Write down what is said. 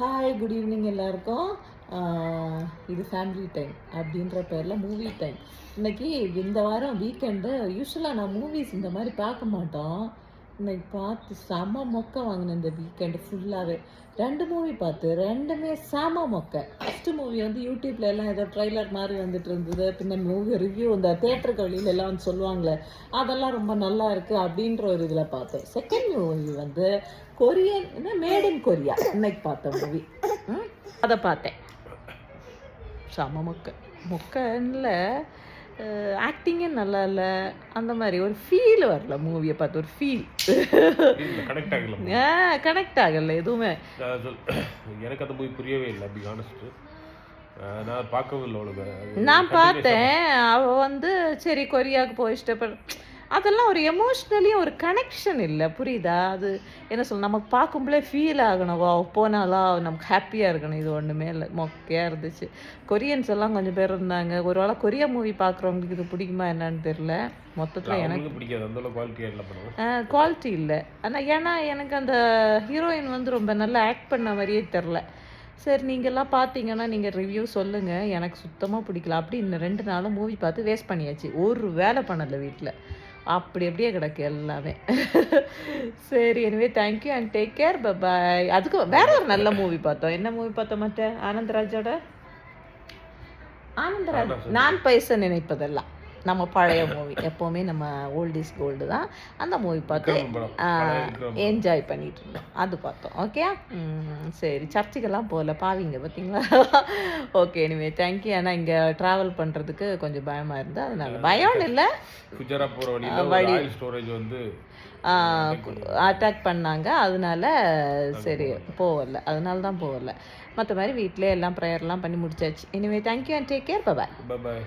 Hi good evening எல்லாருக்கும். இது family time அப்படின்ற பேரில் மூவி டைம். இன்னைக்கு இந்த வாரம் வீக்கெண்டு. யூஸ்வலாக நான் மூவிஸ் இந்த மாதிரி பார்க்க மாட்டோம். இன்னைக்கு பார்த்து செம மொக்க வாங்கினேன் இந்த வீக்கெண்டு ஃபுல்லாகவே. 2 மூவி பார்த்து 2மே செம மொக்க. ஃபஸ்ட்டு மூவி வந்து யூடியூப்ல எல்லாம் ஏதோ ட்ரைலர் மாதிரி வந்துட்டு இருந்தது. பின்ன மூவி ரிவ்யூ இந்த தேட்டருக்கு வெளியில எல்லாம் வந்து சொல்லுவாங்களே, அதெல்லாம் ரொம்ப நல்லா இருக்குது அப்படின்ற ஒரு இதில் பார்த்தேன். செகண்ட் மூவி வந்து கொரியன், என்ன மேட் இன் கொரியா இன்னைக்கு பார்த்த மூவி. அதை பார்த்தேன். செம மொக்க. மொக்கன்ல ஆக்டிங்கே நல்லா இல்லை. அந்த மாதிரி ஒரு ஃபீல் வரல மூவியை பார்த்து. ஒரு ஃபீல் கனெக்ட் ஆகலை எதுவுமே. எனக்கு அந்த மூவி புரியவே இல்லை. பி ஆனஸ்ட், நான் பார்க்கவே இல்லை. நான் பார்த்தேன். அவள் வந்து சரி கொரியாவுக்கு போய் இஷ்டப்பட, அதெல்லாம் ஒரு எமோஷ்னலி ஒரு கனெக்ஷன் இல்லை. புரியுதா? அது என்ன சொல்ல, நமக்கு பார்க்கும்போதே ஃபீல் ஆகணும், வா போனாலா நமக்கு ஹாப்பியாக இருக்கணும். இது ஒன்றுமே இல்லை, மொக்கையாக இருந்துச்சு. கொரியன்ஸ் எல்லாம் கொஞ்சம் பேர் இருந்தாங்க. ஒரு வேளை கொரியா மூவி பார்க்குறவங்களுக்கு இது பிடிக்குமா என்னன்னு தெரில. மொத்தத்தில் எனக்கு பிடிக்காது, அந்த குவாலிட்டி இல்லை. ஆனால் ஏன்னா எனக்கு அந்த ஹீரோயின் வந்து ரொம்ப நல்லா ஆக்ட் பண்ண மாதிரியே தெரில. சரி, நீங்கள்லாம் பார்த்தீங்கன்னா நீங்கள் ரிவ்யூ சொல்லுங்கள். எனக்கு சுத்தமாக பிடிக்கல. அப்படி இன்னும் 2 நாளும் மூவி பார்த்து வேஸ்ட் பண்ணியாச்சு. ஒரு வேலை பண்ணலை வீட்டில். அப்படி அப்படியே கிடக்கு எல்லாமே. சரி, anyway thank you and take care, bye. அதுக்கு வேற ஒரு நல்ல மூவி பார்த்தோம். என்ன மூவி பார்த்தோம்? மற்ற ஆனந்தராஜோட நான் பைசா நினைப்பதெல்லாம் நம்ம பழைய மூவி. எப்போவுமே நம்ம ஓல்ட் இஸ் கோல்டு தான். அந்த மூவி பார்த்து என்ஜாய் பண்ணிட்டு இருந்தோம். அது பார்த்தோம். ஓகே, சரி. சர்ச்சுக்கெல்லாம் போகல, பாவிங்க பார்த்தீங்களா? Okay, anyway thank you. ஆனால் இங்கே ட்ராவல் பண்ணுறதுக்கு கொஞ்சம் பயமாக இருந்தது. அதனால பயம்னு இல்லை, வழி ஸ்டோரேஜ் வந்து அட்டாக் பண்ணாங்க. அதனால சரி போகல, அதனால தான் போகல. மற்ற மாதிரி வீட்டிலே எல்லாம் ப்ரேயர்லாம் பண்ணி முடிச்சாச்சு. Anyway thank you and take care, bye.